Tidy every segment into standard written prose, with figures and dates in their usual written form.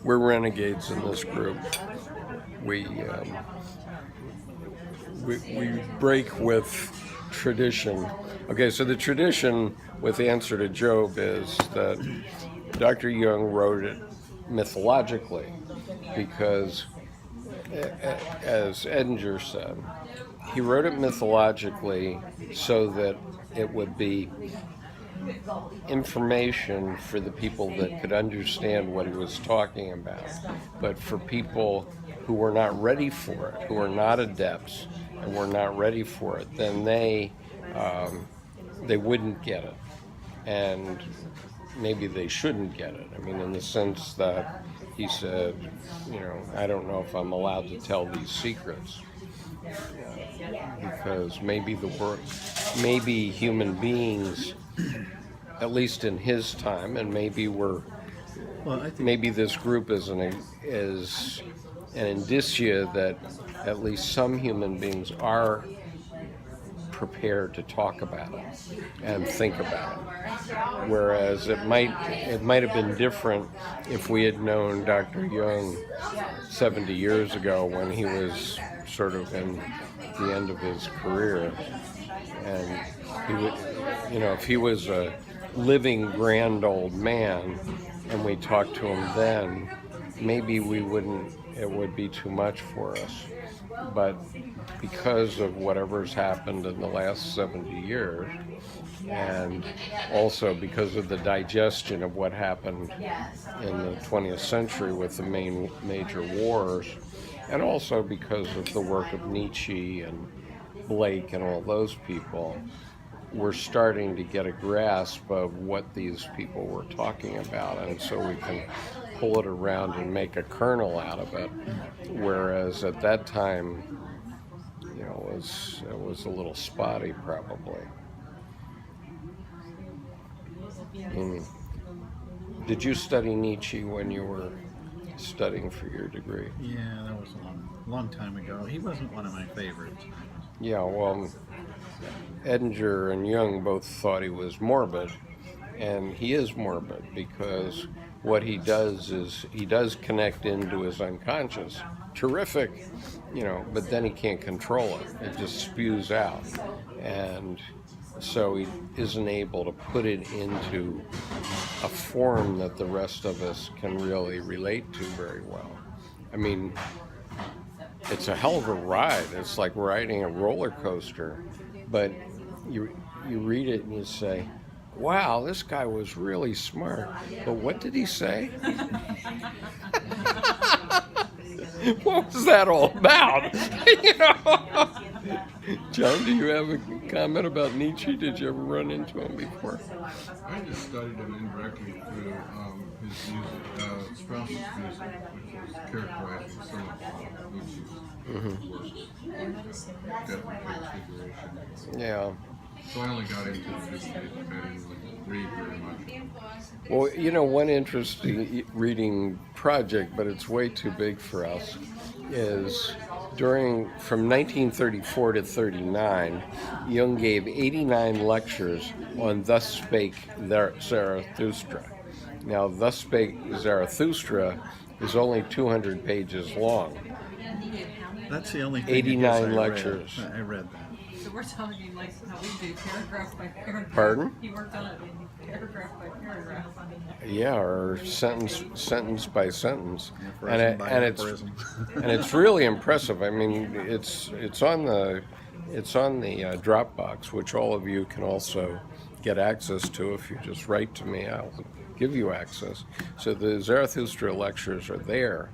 We're renegades in this group. We break with tradition. Okay, so the tradition with the answer to Job is that Dr. Jung wrote it mythologically because, as Edinger said, he wrote it mythologically so that it would be information for the people that could understand what he was talking about. But for people who were not ready for it, who were not adepts and were not ready for it, then they wouldn't get it. And maybe they shouldn't get it. I mean, in the sense that he said, I don't know if I'm allowed to tell these secrets. Because maybe maybe human beings, at least in his time, and maybe maybe this group is an indicia that at least some human beings are prepared to talk about it and think about it. Whereas it might have been different if we had known Dr. Jung 70 years ago when he was sort of in the end of his career, and he would, if he was a living grand old man and we talked to him then, maybe it would be too much for us. But because of whatever's happened in the last 70 years, and also because of the digestion of what happened in the 20th century with the major wars, and also because of the work of Nietzsche and Blake and all those people, we're starting to get a grasp of what these people were talking about, and so we can pull it around and make a kernel out of it. Whereas at that time, it was a little spotty, probably. Did you study Nietzsche when you were studying for your degree? Yeah, that was a long time ago. He wasn't one of my favorites. Yeah, well, Edinger and Jung both thought he was morbid, and he is morbid because what he does is he does connect into his unconscious. Terrific, but then he can't control it. It just spews out. And so he isn't able to put it into a form that the rest of us can really relate to very well. I mean, it's a hell of a ride. It's like riding a roller coaster. But you read it and you say, wow, this guy was really smart. But what did he say? What was that all about? John, do you have a comment about Nietzsche? Did you ever run into him before? I just studied him indirectly through his music, Strauss's music, which is characterizing some of Nietzsche's works. Definitely transfiguration. Yeah. So I only got into the music. I didn't read very much. Well, one interesting reading project, but it's way too big for us, is from 1934 to 39, Jung gave 89 lectures on Thus Spake Zarathustra. Now, Thus Spake Zarathustra is only 200 pages long. That's the only thing 89 lectures. I read that. So we're talking like how we do paragraph by paragraph. Pardon? He worked on it paragraph by paragraph. Yeah, or sentence by sentence, and it's really impressive. I mean, it's on the DropBox, which all of you can also get access to if you just write to me. I'll give you access. So the Zarathustra lectures are there,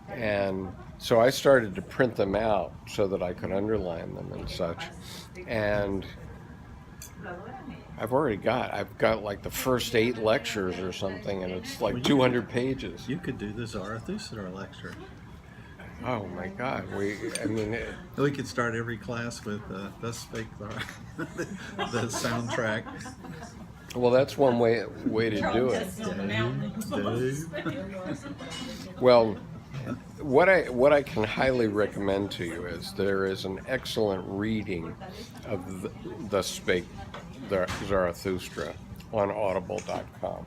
and so I started to print them out so that I could underline them and such, and I've got like the first 8 lectures or something, and it's like 200 pages. You could do the Zarathustra lecture. Oh my God! We could start every class with Thus Spake the soundtrack. Well, that's one way to do it. Well, what I can highly recommend to you is there is an excellent reading of Thus Spake Zarathustra on audible.com.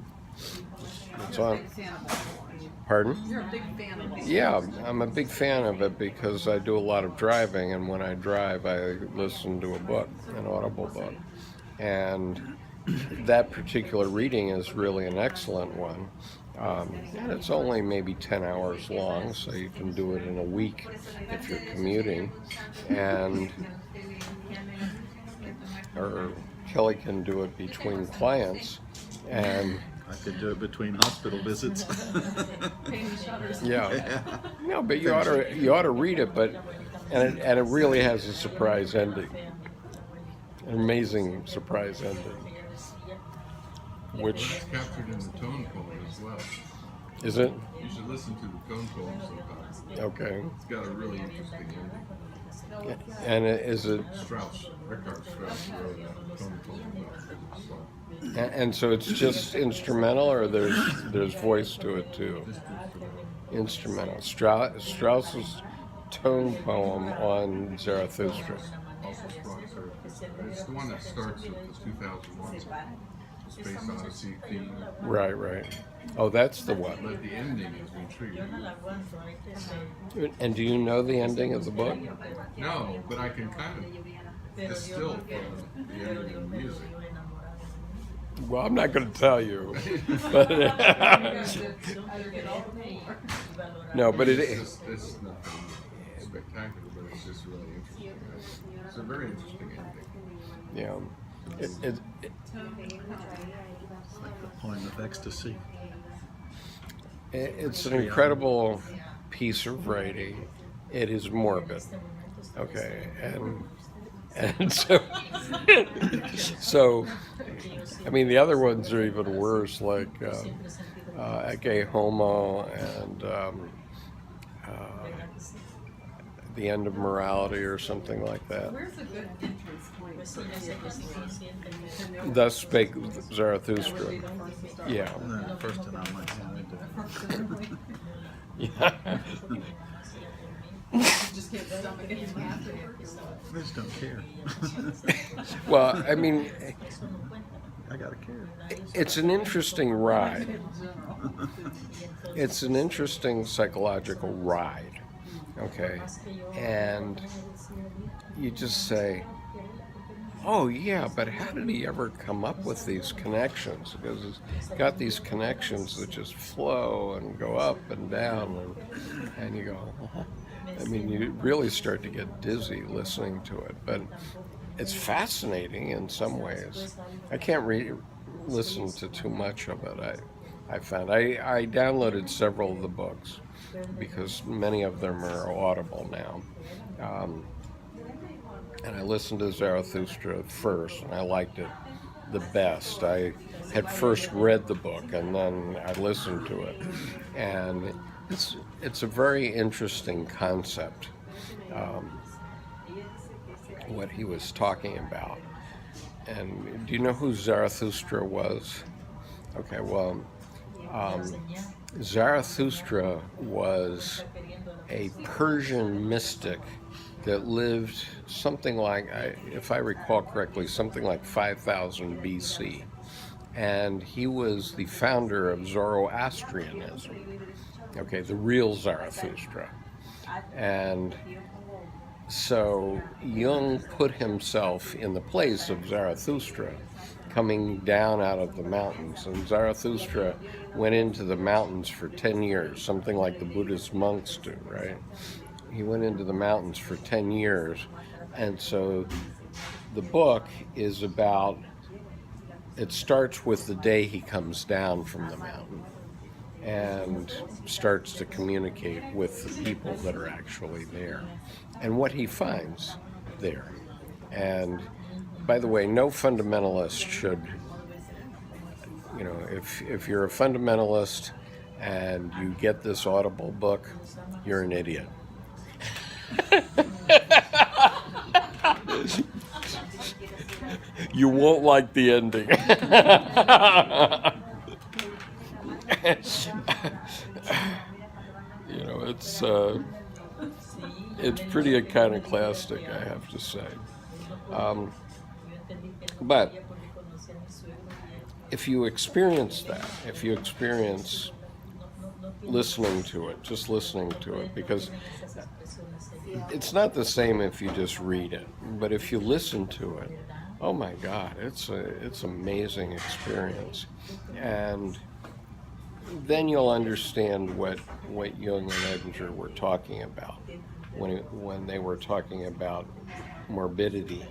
It's You're a on. big fan of it. Pardon? You're a big fan of it. Yeah, I'm a big fan of it because I do a lot of driving, and when I drive, I listen to a book, an audible book. And that particular reading is really an excellent one. And it's only maybe 10 hours long, so you can do it in a week if you're commuting. And or Kelly can do it between clients. And I could do it between hospital visits. Painting shutters. yeah, no, but you ought to read it. But and it really has a surprise ending, an amazing surprise ending. Which It's captured in the tone poem as well. is it? You should listen to the tone poem sometimes. Okay. It's got a really interesting ending. And is it? Strauss, Richard Strauss wrote a tone poem about it. So, And so it's just instrumental, or there's voice to it too. just Instrumental. Strauss's tone poem on Zarathustra. also Strauss. It's the one that starts with the 2001 Space Odyssey theme, Right. Oh, that's the one. but the ending is intriguing. And do you know the ending of the book? No, but I can kind of distill from the ending of the music. Well, I'm not going to tell you, but no, but it is. It's nothing spectacular, but it's just really interesting. It's a very interesting ending. Yeah, It's like the poem of ecstasy. it's an incredible piece of writing. It is morbid, okay, and so I mean the other ones are even worse, like Ecce Homo and The End of Morality or something like that. Where's a good entrance point for you? Thus Spake Zarathustra. Would be the first to start Yeah. And then the first one on my hand. Yeah. You just can't stomach it. I just don't care. Well, I mean, I gotta care. it's an interesting ride. It's an interesting psychological ride, okay? And you just say, oh yeah, but how did he ever come up with these connections? Because it's got these connections that just flow and go up and down, and you go, I mean, you really start to get dizzy listening to it, but it's fascinating in some ways. I can't listen to too much of it. I found I downloaded several of the books because many of them are audible now, and I listened to Zarathustra first, and I liked it the best. I had first read the book, and then I listened to it, and it's a very interesting concept. What he was talking about. And do you know who Zarathustra was? Okay, well, Zarathustra was a Persian mystic that lived something like, if I recall correctly, something like 5000 BC. And he was the founder of Zoroastrianism, okay, the real Zarathustra. And so Jung put himself in the place of Zarathustra, coming down out of the mountains. And Zarathustra went into the mountains for 10 years, something like the Buddhist monks do, right? He went into the mountains for 10 years. And so the book is about, it starts with the day he comes down from the mountain and starts to communicate with the people that are actually there and what he finds there. And by the way, no fundamentalist should, you know, if you're a fundamentalist and you get this audible book, you're an idiot. You won't like the ending. You know, it's pretty iconoclastic, I have to say. But if you experience that, if you experience listening to it, just listening to it, because it's not the same if you just read it, but if you listen to it, oh my God, it's amazing experience. And then you'll understand what Jung and Edinger were talking about when they were talking about morbidity,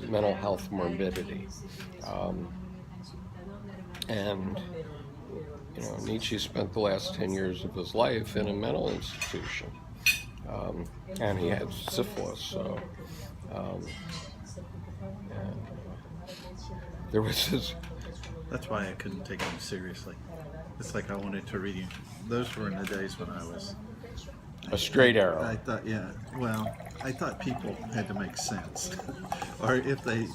mental health morbidity. And Nietzsche spent the last 10 years of his life in a mental institution, and he had syphilis, so there was this. That's why I couldn't take him seriously. It's like I wanted to read him. Those were in the days when I was A straight arrow. I thought, I thought people had to make sense, or if they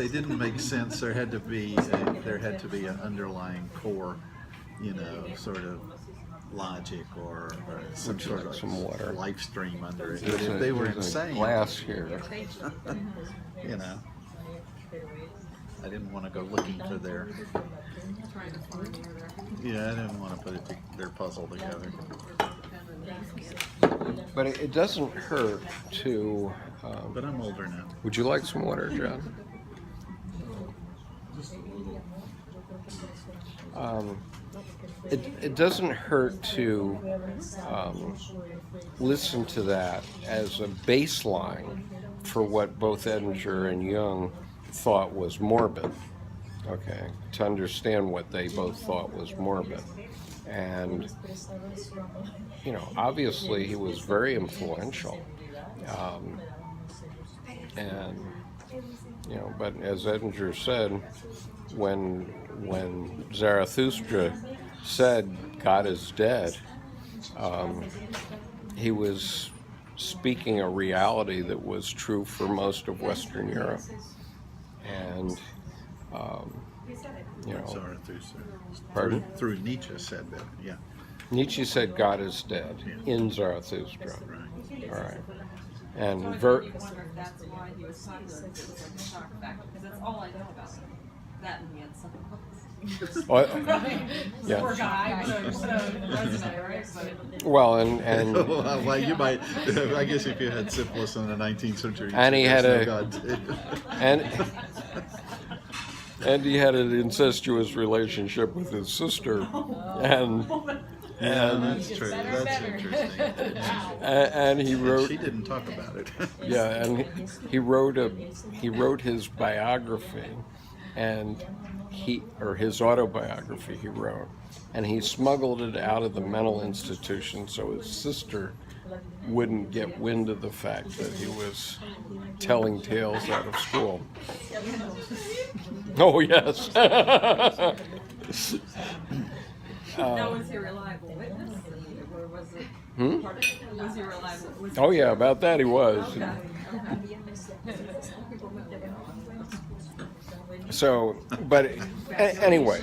didn't make sense, there had to be an underlying core, sort of logic or some sort of some water. life stream under it. But if they were insane, glass here. I didn't want to go looking for their. Trying to find the other. Yeah, I didn't want to put their puzzle together. But it doesn't hurt to. But I'm older now. Would you like some water, John? Just a little. It doesn't hurt to listen to that as a baseline for what both Edinger and Jung thought was morbid, okay, to understand what they both thought was morbid. And, obviously he was very influential. But as Edinger said, when Zarathustra said God is dead, he was speaking a reality that was true for most of Western Europe. And, Zarathustra. Pardon? Through Nietzsche said that, yeah. Nietzsche said God is dead in Zarathustra. Right. All right. And I wonder if that's why he was popular, because it was like a shock factor, because that's all I know about him. That and he had some books. What? Poor Yeah. guy, resume, right? But Well, and Well, you might. I guess if you had syphilis in the 19th century, And he had there's a- no God. and he had an incestuous relationship with his sister, and Yeah, that's true. That's interesting. and he wrote. She didn't talk about it. Yeah, and he wrote his biography, and his autobiography he wrote, and he smuggled it out of the mental institution so his sister wouldn't get wind of the fact that he was telling tales out of school. Oh yes. now, was he a reliable witness? Or was it part of it? Was he reliable? Was Oh yeah, about that he was. So, but anyway,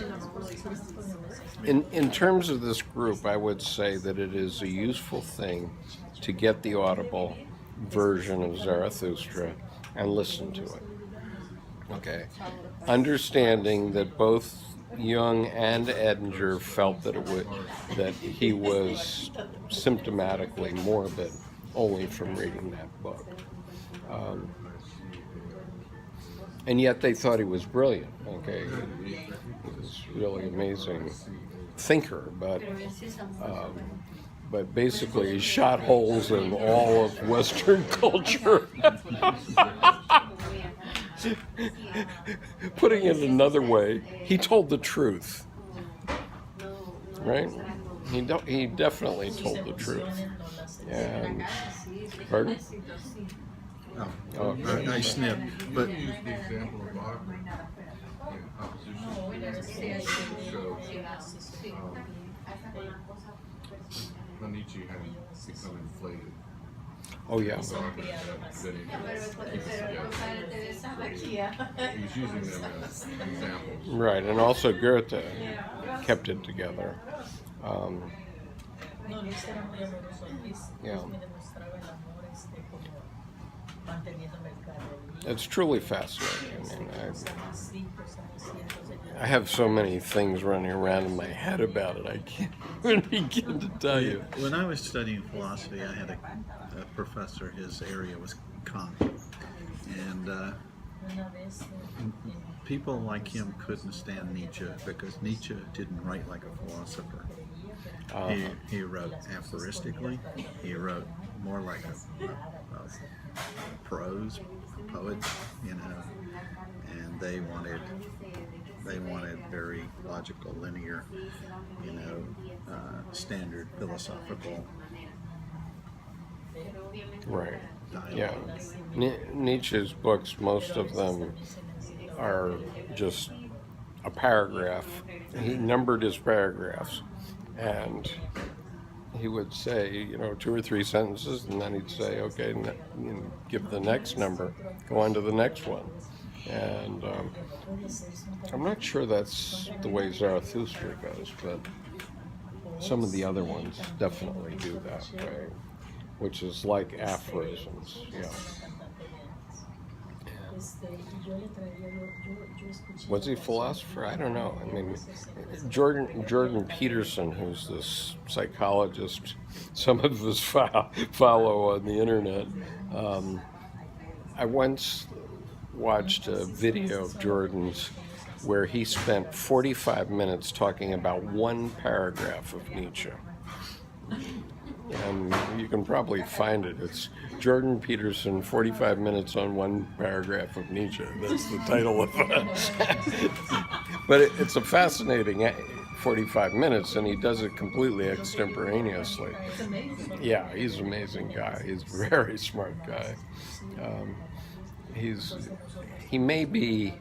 in terms of this group, I would say that it is a useful thing to get the audible version of Zarathustra and listen to it. Okay, understanding that both Jung and Edinger felt that he was symptomatically morbid only from reading that book. And yet they thought he was brilliant, okay? He was really amazing thinker, but basically he shot holes in all of Western culture. Putting it another way, he told the truth, right? He definitely told the truth. And, pardon? I snipped, but You can use the example of Wagner in opposition to show how Nietzsche had become inflated. Oh yeah. Wagner had been able to keep it together. He was using them as examples. Right, and also Goethe kept it together. Yeah. it's truly fascinating. I mean, I have so many things running around in my head about it. I can't even begin to tell you. When I was studying philosophy, I had a professor. His area was Kant, and people like him couldn't stand Nietzsche because Nietzsche didn't write like a philosopher. He wrote aphoristically. He wrote more like a prose poet, you know, and they wanted very logical, linear, you know, standard philosophical Right. dialogue. Yeah. Nietzsche's books, most of them are just a paragraph. He numbered his paragraphs, and he would say, you know, 2 or 3 sentences, and then he'd say, okay, give the next number, go on to the next one. And I'm not sure that's the way Zarathustra goes, but some of the other ones definitely do that way, which is like aphorisms. Yeah. Was he a philosopher? I don't know. I mean, Jordan Peterson, who's this psychologist some of us follow on the internet, I once watched a video of Jordan's where he spent 45 minutes talking about one paragraph of Nietzsche. And you can probably find it. It's Jordan Peterson, 45 minutes on one paragraph of Nietzsche. That's the title of it. But it's a fascinating 45 minutes, and he does it completely extemporaneously. It's amazing. Yeah, he's an amazing guy. He's a very smart guy. He may be,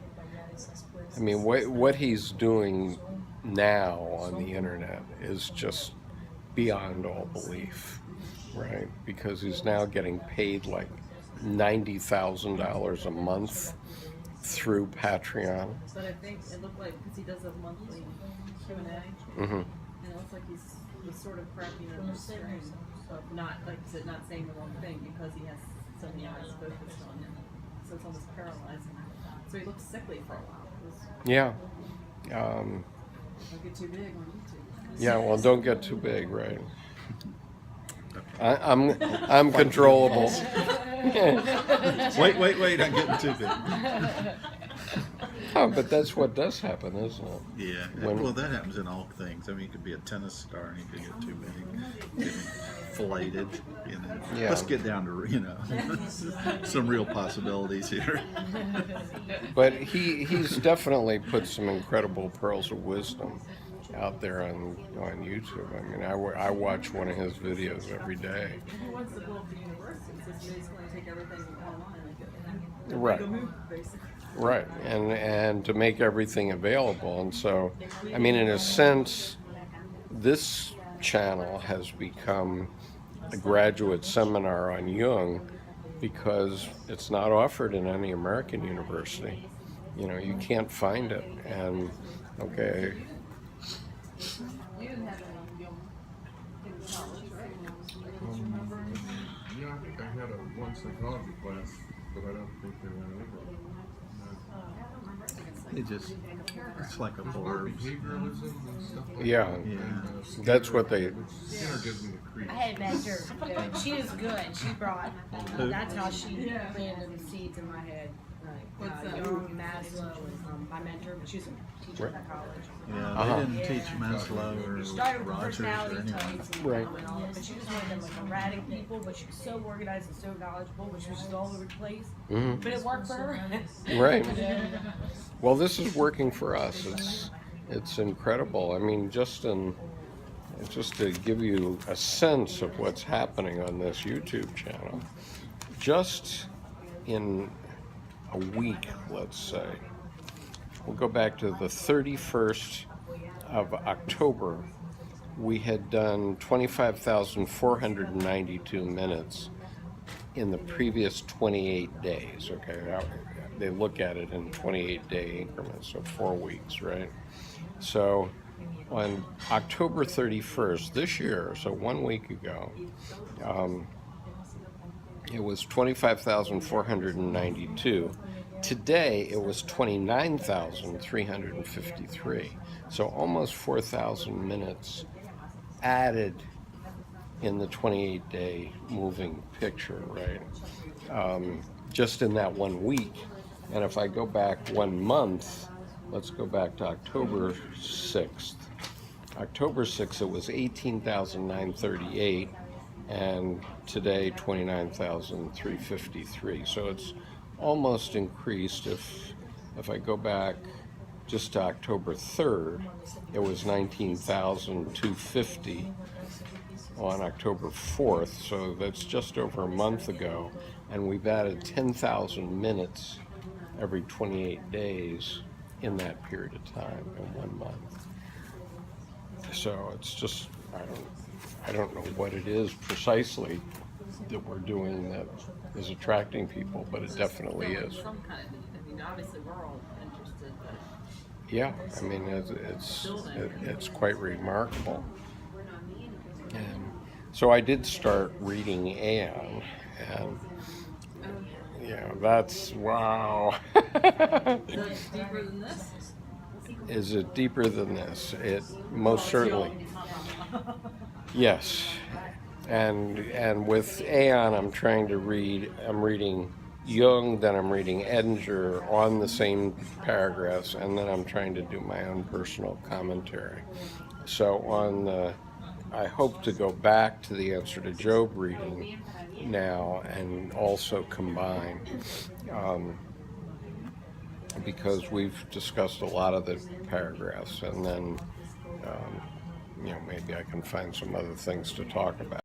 I mean, what he's doing now on the internet is just beyond all belief, right? Because he's now getting paid like $90,000 a month through Patreon. But I think it looked like, because he does a monthly Q&A, Mm-hmm. and it looks like he's sort of correcting the string of not, like you said, not saying the wrong thing because he has so many eyes focused on him. So it's almost paralyzing. So he looked sickly for a while. Yeah. Don't get too big on YouTube. Yeah, well, don't get too big, right? I'm controllable. Wait, I'm getting too big. Oh, but that's what does happen, isn't it? Yeah, well, that happens in all things. I mean, you could be a tennis star and you could get too big, get inflated, you know. Yeah. Let's get down to, you know, some real possibilities here. But he's definitely put some incredible pearls of wisdom out there on YouTube. I mean, I watch one of his videos every day. He wants to build the university, so he's basically going to take everything online and Right. make a move, basically. Right, and to make everything available. And so, I mean, in a sense, this channel has become a graduate seminar on Jung because it's not offered in any American university. You know, you can't find it. And, okay, You didn't have any Jung in college, right? Yeah, I think I had one psychology class, but I don't think they went over it. It's like a blurb. Behavioralism and stuff like yeah, that. Yeah. that's what they, Skinner gives me the creeps. I had met her. She is good. She brought. That's how she planted the seeds in my head. What's that? Jung, Maslow, and my mentor. But she's a teacher at college. Yeah, they didn't teach Maslow Started or with Rogers or personality anyone. types and Right. and all that. But she was one of them like erratic people. But she was so organized and so knowledgeable. But she was just all over the place. Mhm. But it worked for her. right. Well, this is working for us. It's incredible. I mean, just to give you a sense of what's happening on this YouTube channel, just in a week, let's say, we'll go back to the 31st of October, we had done 25,492 minutes in the previous 28 days, okay? They look at it in 28-day increments, so 4 weeks, right? So on October 31st this year, so 1 week ago, it was 25,492. Today it was 29,353. So almost 4,000 minutes added in the 28-day moving picture, right? Just in that 1 week. And if I go back 1 month, let's go back to October 6th. October 6th, it was 18,938, and today 29,353. So it's almost increased. If I go back just to October 3rd, it was 19,250 on October 4th, so that's just over a month ago, and we've added 10,000 minutes every 28 days in that period of time in 1 month. So it's just, I don't know what it is precisely that we're doing that is attracting people, but it definitely is. Some kind of, I mean, obviously we're all interested, but Yeah, I mean, it's quite remarkable. And so I did start reading Aion, and that's wow. is it deeper than this? Is it deeper than this? It most certainly. Yes, and with Aion, I'm reading Jung, then I'm reading Edinger on the same paragraphs, and then I'm trying to do my own personal commentary. So I hope to go back to the Answer to Job reading now and also combine, because we've discussed a lot of the paragraphs, and then maybe I can find some other things to talk about.